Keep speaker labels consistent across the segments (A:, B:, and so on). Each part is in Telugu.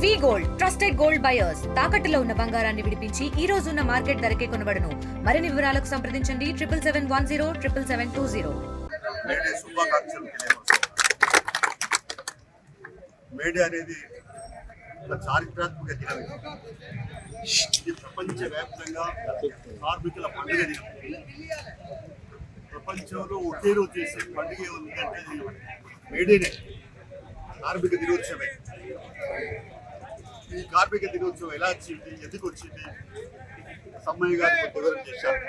A: వి గోల్డ్ ట్రస్టెడ్ గోల్డ్ బయర్స్ తాకట్టులో ఉన్న బంగారాన్ని విడిపించి ఈ రోజు ఉన్న మార్కెట్ ధరకే కొనబడును. మరిన్ని వివరాలకు సంప్రదించండి 7710
B: మేడే అనేది ఒక చారిత్రాత్మక దినం. ఇది ప్రపంచవ్యాప్తంగా కార్మికుల పండుగ దినం. ప్రపంచంలో ఒకే రోజు చేసే పండుగ ఉందంటే మేడేనే, కార్మిక దినోత్సవమే. ఈ కార్మిక దినోత్సవం ఎలా వచ్చింది, ఎందుకు వచ్చింది, సమ్మయ్య గారు వివరణ చేశారు.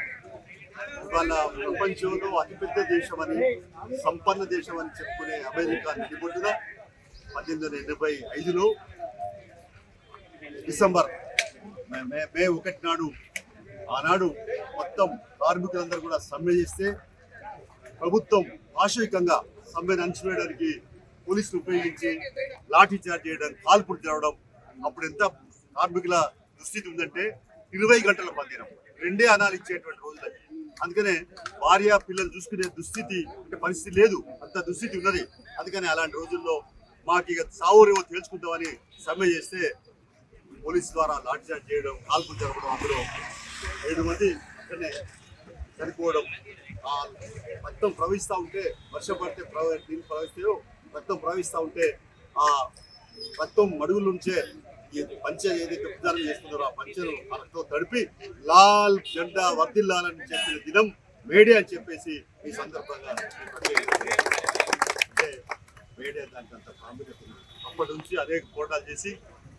B: ఇవాళ ప్రపంచంలో అతిపెద్ద దేశం అని, సంపన్న దేశం అని చెప్పుకునే అమెరికా నిడిబొడ్డున 1885లో డిసెంబర్ మే 1 నాడు ఆనాడు మొత్తం కార్మికులందరూ కూడా సమ్మె చేస్తే ప్రభుత్వం ఆశవికంగా సమ్మెను అణచివేయడానికి పోలీసులు ఉపయోగించి లాఠీ చార్జ్ చేయడం, కాల్పులు జరగడం. అప్పుడు ఎంత కార్మికుల దుస్థితి ఉందంటే 20 గంటల పనిదినం, 2 అనాలు ఇచ్చేటువంటి రోజులు. అందుకనే భార్య పిల్లలు చూసుకునే దుస్థితి అంటే పరిస్థితి లేదు, అంత దుస్థితి ఉన్నది. అందుకని అలాంటి రోజుల్లో మాకు ఇక సావురేమో తెలుసుకుంటామని సమ్మె చేస్తే పోలీసు ద్వారా లాఠీ చార్జ్ చేయడం, కాల్పులు జరగడం, అందులో 7 మంది చనిపోవడం. రక్తం ప్రవహిస్తూ ఉంటే, వర్షం పడితే నీళ్ళు ప్రవహిస్తే రక్తం ప్రవహిస్తూ ఉంటే ఆ రక్తం మడుగుల నుంచే ఈ పంచె ఏదైతే ఉద్దానం చేస్తున్నారో ఆ పంచెను ఆ రక్తం తడిపి లాల్ జెండా వర్దిల్లాలని చెప్పిన దినం మేడే అని చెప్పేసి ఈ సందర్భంగా అంటే మేడే దానికి అంత ప్రాముఖ్యత ఉంది. అప్పటి నుంచి అనేక పోరాటాలు చేసి,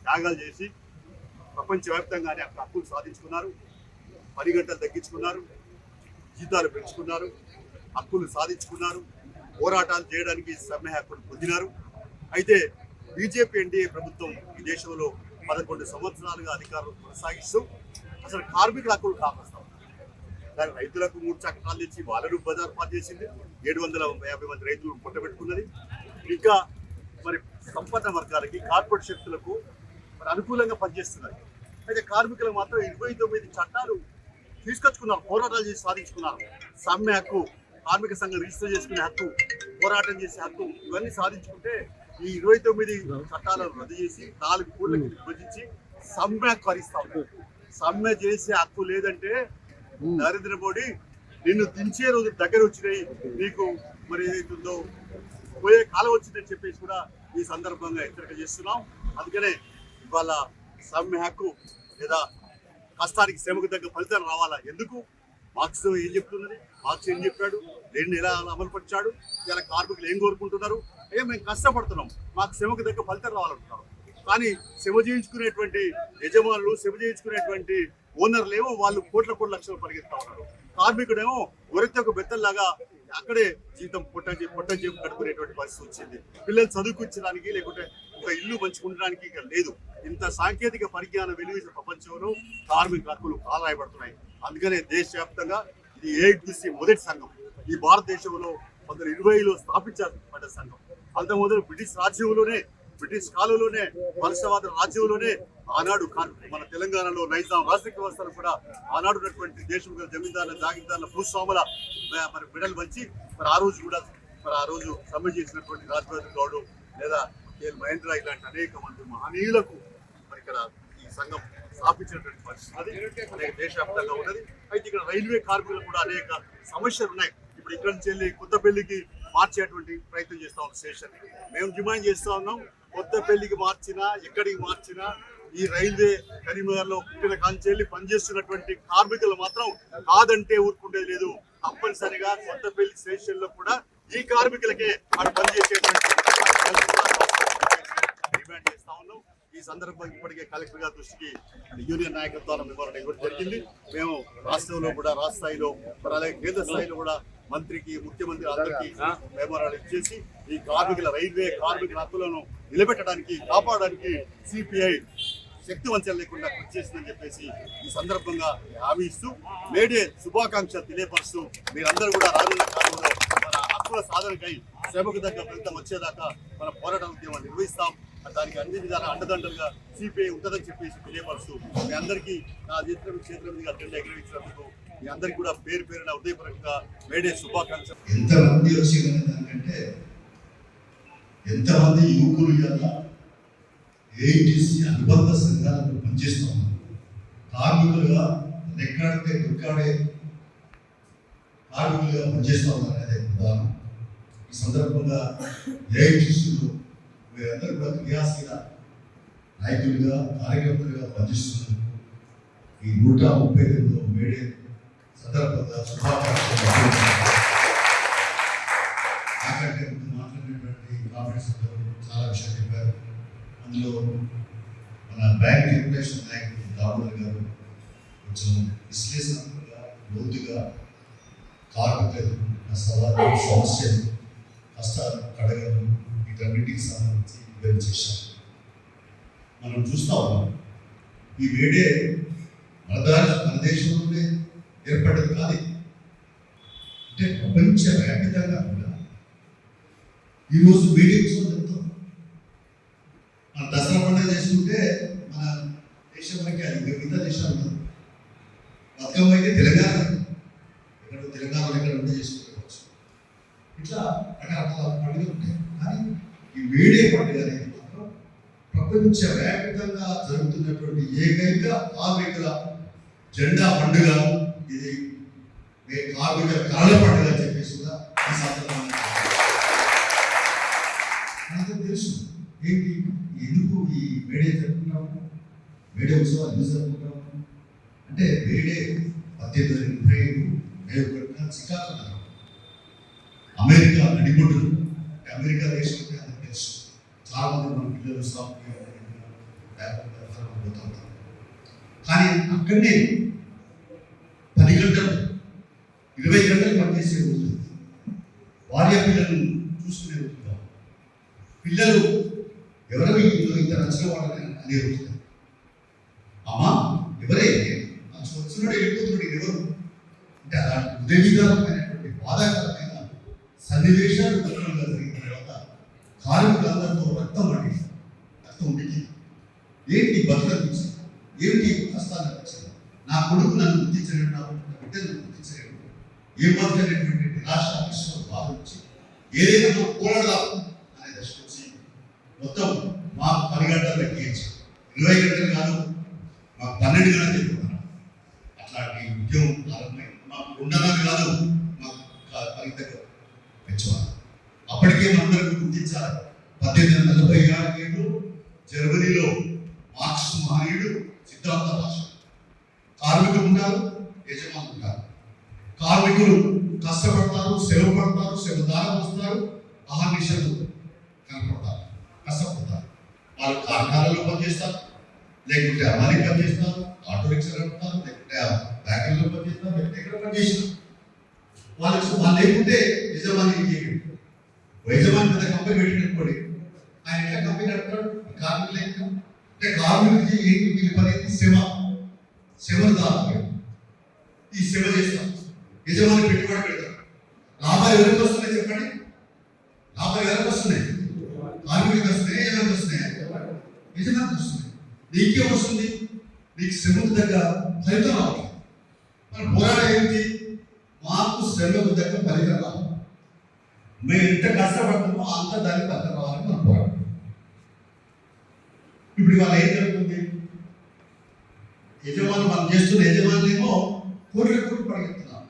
B: త్యాగాలు చేసి ప్రపంచవ్యాప్తంగానే అక్కడ హక్కులు సాధించుకున్నారు. 10 గంటలు తగ్గించుకున్నారు, జీతాలు పెంచుకున్నారు, హక్కులు సాధించుకున్నారు, పోరాటాలు చేయడానికి సమ్మె హక్కులు పొందినారు. అయితే బీజేపీ ఎన్డీఏ ప్రభుత్వం ఈ దేశంలో 11 సంవత్సరాలుగా అధికారులు కొనసాగిస్తూ అసలు కార్మికుల హక్కులు కాపాడుతూ ఉన్నారు. దాని రైతులకు 3 చట్టాలు తెచ్చి వాళ్ళను బజారు పాలు చేసింది. 750 మంది రైతులు పుట్టబెట్టుకున్నది. ఇంకా మరి సంపన్న వర్గాలకి, కార్పొరేట్ శక్తులకు మరి అనుకూలంగా పనిచేస్తున్నారు. అయితే కార్మికులకు మాత్రం 29 చట్టాలు తీసుకొచ్చుకున్నారు, పోరాటాలు చేసి సాధించుకున్నారు. సమ్మె హక్కు, కార్మిక సంఘం రిజిస్టర్ చేసుకునే హక్కు, పోరాటం చేసే హక్కు, ఇవన్నీ సాధించుకుంటే ఈ 29 చట్టాలను రద్దు చేసి 4 కూళ్ళకి విభజించి సమ్మె హక్కు హరిస్తా ఉన్నారు. సమ్మె చేసే హక్కు లేదంటే నరేంద్ర మోడీ నిన్ను దించే రోజు దగ్గర వచ్చినాయి, నీకు మరి ఏదైతుందో పోయే కాలం వచ్చిందని చెప్పేసి కూడా ఈ సందర్భంగా హెచ్చరిక చేస్తున్నాం. అందుకనే ఇవాళ సమ్మె హక్కు లేదా కష్టానికి శ్రమకు తగ్గ ఫలితం రావాలా? ఎందుకు? మార్క్స్ ఏం చెప్తున్నది, మార్క్స్ ఏం చెప్పాడు, దేన్ని ఎలా అమలుపరిచాడు, ఇలా కార్మికులు ఏం కోరుకుంటున్నారు? మేము కష్టపడుతున్నాం, మాకు శ్రమకు తగ్గ ఫలితం రావాలంటున్నారు. కానీ శ్రమ చేయించుకునేటువంటి యజమానులు, శ్రమ చేయించుకునేటువంటి ఓనర్లేమో వాళ్ళు కోట్ల లక్షలు పరిగెత్తా ఉన్నారు. కార్మికుడేమో ఒరెత్తకు బెత్తల్లాగా అక్కడే జీతం పొట్ట చేపు కడుకునేటువంటి పరిస్థితి వచ్చింది. పిల్లలు చదువుకుంచడానికి లేకుంటే ఒక ఇల్లు పంచుకుంటడానికి ఇక లేదు. ఇంత సాంకేతిక పరిజ్ఞానం వెలువసిన ప్రపంచంలో కార్మిక హక్కులు కాలరాయబడుతున్నాయి. అందుకనే దేశవ్యాప్తంగా ఇది AITC మొదటి సంఘం. ఈ భారతదేశంలో 1920లో స్థాపించబడ్డ సంఘం. అంత మొదలు బ్రిటిష్ కాలంలోనే వలసవాద రాజ్యంలోనే ఆనాడు మన తెలంగాణలో నైజాం రాజకీయ వ్యవస్థలు కూడా ఆనాడు ఉన్నటువంటి దేశం జమీందారుల, జాగీర్దారుల, భూస్వాముల మరి మెడలు వంచి మరి ఆ రోజు సమ్మె చేసినటువంటి రాజేంద్ర గౌడ్ లేదా కేఎల్ మహేంద్ర ఇలాంటి అనేక మంది మహనీయులకు మరి ఇక్కడ ఈ సంఘం స్థాపించినటువంటి పరిస్థితి అనేక దేశవ్యాప్తంగా ఉన్నది. అయితే ఇక్కడ రైల్వే కార్మికులు కూడా అనేక సమస్యలు ఉన్నాయి. ఇప్పుడు ఇక్కడ నుంచి వెళ్ళి కొత్తపల్లికి మార్చేటువంటి ప్రయత్నం చేస్తా ఉన్నాం స్టేషన్. మేము డిమాండ్ చేస్తా ఉన్నాం, కొత్తపల్లికి మార్చినా ఎక్కడికి మార్చినా ఈ రైల్వే కరీంనగర్లో పుట్టిన కాంచెల్లి పనిచేస్తున్నటువంటి కార్మికులు మాత్రం కాదంటే ఊరుకుంటేది లేదు. తప్పనిసరిగా కొత్తపల్లి స్టేషన్ లో కూడా ఈ కార్మికులకే అక్కడ పనిచేసేటువంటి డిమాండ్ చేస్తా ఉన్నాం. ఈ సందర్భంగా ఇప్పటికే కలెక్టర్ గారి దృష్టికి యూనియన్ నాయకత్వాల వివరణ ఇవ్వడం జరిగింది. మేము రాష్ట్రంలో కూడా, రాష్ట్ర స్థాయిలో అలాగే కేంద్ర స్థాయిలో కూడా మంత్రికి, ముఖ్యమంత్రి అందరికీ మెమోరాండం ఇచ్చేసి ఈ రైల్వే కార్మికుల హక్కులను నిలబెట్టడానికి, కాపాడడానికి CPI శక్తి వంచన లేకుండా కృషి చేసిందని చెప్పేసి ఈ సందర్భంగా హామీ ఇస్తూ మేడే శుభాకాంక్షలు తెలియపరుస్తూ మీరందరూ కూడా రానున్న కాలంలో మన హక్కుల సాధనకై శ్రమకు తగ్గ ఫలితం వచ్చేదాకా మన పోరాట ఉద్యమం నిర్వహిస్తాం. దానికి అన్ని విధాల అండదండలుగా CPI ఉంటుందని చెప్పేసి తెలియపరుస్తూ మీ అందరికీ నా క్షేత్రం మీద జెండా ఎగరవించినందుకు మీ అందరికీ కూడా పేరు పేరున హృదయపూర్వకంగా మేడే శుభాకాంక్షలు.
C: ఎంతమంది వచ్చిందంటే ఎంతమంది యువకులు
B: ఏఐటీసీ అనుబంధ సంఘాలను పనిచేస్తూ ఉన్నారు. కార్మికులుగా రెక్కాడితే దుక్కాడే కార్మికులుగా పనిచేస్తూ ఉన్నారు అనేది ఉదాహరణ. ఈ సందర్భంగా ఏఐటీసీలో మీరందరూ కూడా క్రియాశీల నాయకులుగా కార్యకర్తలుగా పనిచేస్తున్నందుకు ఈ 139వ మేడే సందర్భంగా శుభాకాంక్షలు. నాకంటే ముందు మాట్లాడినటువంటి కాంగ్రెస్ చాలా విషయాలు చెప్పారు. అందులో మన బ్యాంక్ రిప్యుటేషన్ నాయకులు దామోదర్ గారు కొంచెం విశ్లేషణాత్మకంగా లోతుగా కార్మికులు సవాళ్ళు, సమస్యలు, కష్టాలు, కడగలు వీటన్నిటికి సంబంధించి వివరించేశారు. మనం చూస్తా ఉన్నాం ఈ వేడే మన దేశంలోనే ఏర్పడ్డది కాదు. అంటే ప్రపంచవ్యాప్తంగా కూడా ఈరోజు వేడే ఉత్సవం చెప్తాం. మన దసరా పండుగ చేసుకుంటే మన దేశం వరకే, అది మిగతా దేశాలు ఉండదు. బతుకమ్మ అయితే తెలంగాణ, ఎక్కడ తెలంగాణలో ఎక్కడ ఉంటే చేసుకోవచ్చు. ఇట్లా రకరకాల పండుగలు ఉంటాయి. కానీ ఈ వేడే పండుగ అనేది మాత్రం ప్రపంచవ్యాప్తంగా జరుగుతున్నటువంటి ఏకైక కార్మికుల జెండా పండుగ ఇది. కార్మిక కళల పండుగ అని చెప్పేసి కూడా ఈ సందర్భంగా నాకు తెలుసు ఏంటి ఎందుకు ఈ వేడే జరుపుకుంటాము, వేడే ఉత్సవాలు ఎందుకు జరుపుకుంటాము అంటే వేడే 1835 మే చికాగో నగరం, అమెరికా నడిబొడ్డులు. అమెరికా దేశం అంటే అందరికి తెలుసు. చాలా మంది మన పిల్లలు సాఫ్ట్వేర్ పోతూ ఉంటారు. కానీ అక్కడనే 10 గంటలు 20 గంటలు పనిచేసే రోజు, భార్య పిల్లలను చూసుకునే రోజుగా, పిల్లలు ఎవరు ఇంత నచ్చిన వాళ్ళని అనే రోజు. అమ్మా ఎవరైతే వచ్చినాడు వెళ్ళిపోతున్నాడు ఎవరు అంటే అలాంటి ఉదయవిధానమైనటువంటి బాధాకరమైన సన్నివేశాలు జరిగిన తర్వాత కార్మికులందరితో రక్తం ఉడికి ఏంటి బతుకనిపించి ఏమిటి కష్టాలు వచ్చింది, నా కొడుకు నన్ను గుర్తించలేడు, నా బిడ్డను గుర్తించలేడు, ఏ బతుకనేటువంటి నిరాశ విషయం భావించి ఏదైనా మనం పోరాడదాం అనే దశ వచ్చి మొత్తం మాకు 10 గంటలు లెక్కించి 20 గంటలు కాదు మాకు 12 గంటలు చెప్పుకున్నాం. అట్లాంటి ఉద్యమం ప్రారంభమై మాకు ఉండదని కాదు మాకు ఫలితంగా పెంచుకోవాలి. అప్పటికే మనందరికీ గుర్తించాలి. 1846 జర్మనీలో మార్క్స్ మహనీయుడు సిద్ధాంత భాష. కార్మికులు ఉంటారు, యజమానులు ఉంటారు. కార్మికులు కష్టపడతారు, శ్రమ పడతారు, శ్రమ దానం వస్తారు, అహర్నిశలు కనపడతారు, కష్టపడతారు. వాళ్ళు కార్ఖానాల్లో పనిచేస్తారు, లేకుంటే అమలు పనిచేస్తారు, ఆటో రిక్షా నడుపుతారు, లేకుంటే బ్యాంకుల్లో పనిచేస్తారు, లేకుంటే ఎక్కడ పనిచేస్తారు. వాళ్ళు లేకుంటే యజమాని యజమాని పెద్ద కంపెనీ పెట్టినప్పుడు ఆయన ఎట్లా కంపెనీ నడుపుతాడు, కార్మికులు అంటే కార్మికులకి ఏంటి వీళ్ళ పని శ్రమ దాని ఈ శ్రమ చేస్తాం. యజమాని పెట్టుబడి పెడతారు. లాభాలు ఎవరికి వస్తున్నాయి చెప్పండి? లాభాలు ఎవరికి వస్తున్నాయి? కార్మికులకు వస్తున్నాయి, యజమానికి వస్తున్నాయి? యజమానికి వస్తున్నాయి. నీకేం వస్తుంది? నీకు శ్రమకు తగ్గ ఫలితం రావాలి. మన పోరాటం ఏంటి? మాకు శ్రమకు తగ్గ ఫలితం రావాలి. మేము ఎంత కష్టపడుతున్నామో అంత దానికి ఫలితం రావాలని మనం పోరాటం. ఇప్పుడు ఇవాళ ఏం జరుగుతుంది? యజమాని మనం చేస్తున్న యజమానులేమో కోట్ల పరిగెత్తున్నారు.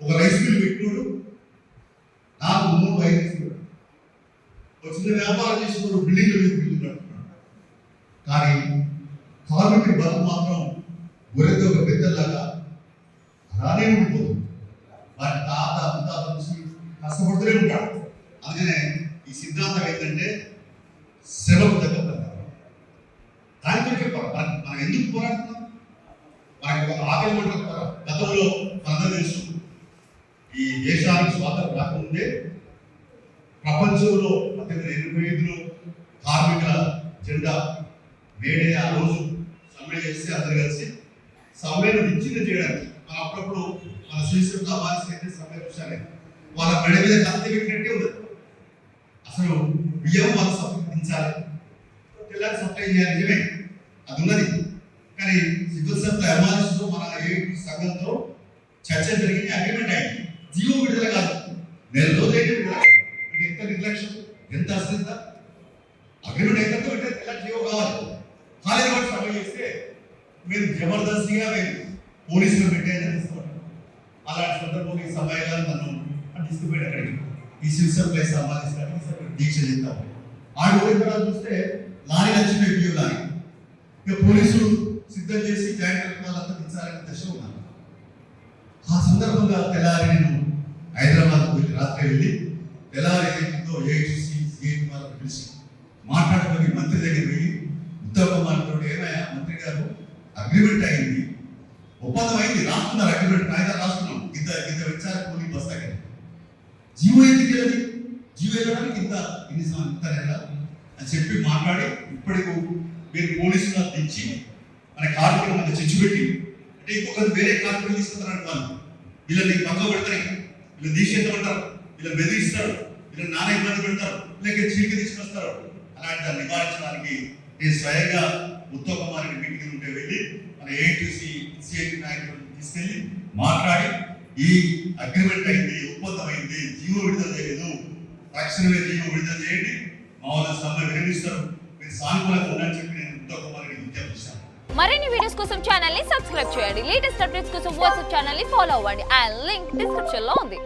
B: ఒక రైస్ మిల్ పెట్టినోడు నాకు 3 రైస్ మిల్, ఒక చిన్న వ్యాపారం చేసినోడు బిల్డింగ్ కడుతున్నాడు. కానీ కార్మికుడి బతుకు మాత్రం గొర్రెతో ఒక పెద్దలాగా అలానే ఉండిపోతుంది. వాటి తాత ముత్తాత నుంచి కష్టపడుతూనే ఉంటాడు. అందుకనే ఈ సిద్ధాంతం ఏంటంటే శ్రమకు తగ్గ దానితో మనం ఎందుకు పోరాడుతున్నాం? మనకి ఆకలి మంటలు గతంలో మనందరూ తెలుసు. ఈ దేశానికి స్వాతంత్రం రాకముందే ప్రపంచంలో 1885లో కార్మికుల జెండా వేడే ఆ రోజు సమ్మె చేసి అందరు కలిసి సమ్మెను విచ్ఛిన్న చేయడానికి మనం అప్పుడప్పుడు మన శ్రీశ్వర బాధ్యత సమ్మె చూసారే, వాళ్ళ మెడ మీద కత్తి పెట్టినట్టే ఉంది. అసలు బియ్యం వాళ్ళు సంపాదించాలి, తెల్లారి సప్లై చేయాలి, నిజమే అది ఉన్నది. కానీ సివిల్ సప్లై అమాలిస్లో మన సంఘంతో చర్చ జరిగింది, అగ్రిమెంట్ అయింది. జీవో విడుదల కాదు, నెల రోజులైతే విడుదల. ఎంత నిర్లక్ష్యం, ఎంత అశ్రద్ధ! అగ్రిమెంట్ అయినంత వెంటనే జీవో వస్తే మీరు జబర్దస్తిగా మీరు పోలీసులు పెట్టేదని ఇస్తాం. అలాంటి సందర్భంలో ఈ సమయంలో నన్ను తీసుకుపోయాడు అక్కడికి ఈ శివసభ్య సంపాదించడానికి దీక్ష చేద్దాం. ఆడు పోయిన చూస్తే లారీ నచ్చిపోయి బియ్యం లారీ. ఇక పోలీసులు సిద్ధం చేసి జాయింట్ వాళ్ళంతా దించాలని దశలో ఉన్నారు. ఆ సందర్భంగా తెల్లారి నేను హైదరాబాద్ రాత్రి వెళ్ళి తెల్లారి ఏదో ఏఐటీసీ సిఐ కుమార్ పిలిచి మాట్లాడుకొని మంత్రి దగ్గర పోయి ఉత్తమ్ కుమార్ తోటి ఏమయ్యా మంత్రి గారు అగ్రిమెంట్ అయింది, ఒప్పందం అయింది, రాస్తున్నారు అగ్రిమెంట్ కాగితాలు రాస్తున్నాం, ఇంత విచార కూలీ బస్తాకి జీవో ఎందుకు వెళ్ళదు, జీవో వెళ్ళడానికి ఇంత నెల అని చెప్పి మాట్లాడి ఇప్పటికి మీరు పోలీసులు దించి మన కార్మికుల మధ్య చిచ్చు పెట్టి అంటే ఇంకొకరు వేరే కార్మికులు తీసుకుంటారు వాళ్ళు వీళ్ళని పక్కన పెడతారు, వీళ్ళు తీసేద్దామంటారు, వీళ్ళు బెదిరిస్తారు, వీళ్ళని నానా ఇబ్బంది పెడతారు, లేక చీలిక తీసుకొస్తారు. అలాంటి దాన్ని నివారించడానికి నేను స్వయంగా ఉత్తమ్ కుమార్ మీటింగ్ ఉంటే వెళ్ళి మన ఏఐటీసీ సిఐటి నాయకులను తీసుకెళ్ళి మాట్లాడి ఈ అగ్రిమెంట్ అయింది, ఒప్పందం అయింది, జీవో విడుదల చేయలేదు, తక్షణమే జీవో విడుదల చేయండి, మా వాళ్ళ సమ్మె విరమిస్తారు, మీరు సానుకూలంగా ఉందని చెప్పి నేను ఉత్తమ్ కుమార్ విజ్ఞప్తి చేశాను.
C: మరిన్ని వీడియోస్ కోసం ఛానల్ ని సబ్స్క్రైబ్ చేయండి. లేటెస్ట్ అప్డేట్స్ కోసం వాట్సాప్ ఛానల్ ని ఫాలో అవ్వండి. ఆ లింక్ డిస్క్రిప్షన్ లో ఉంది.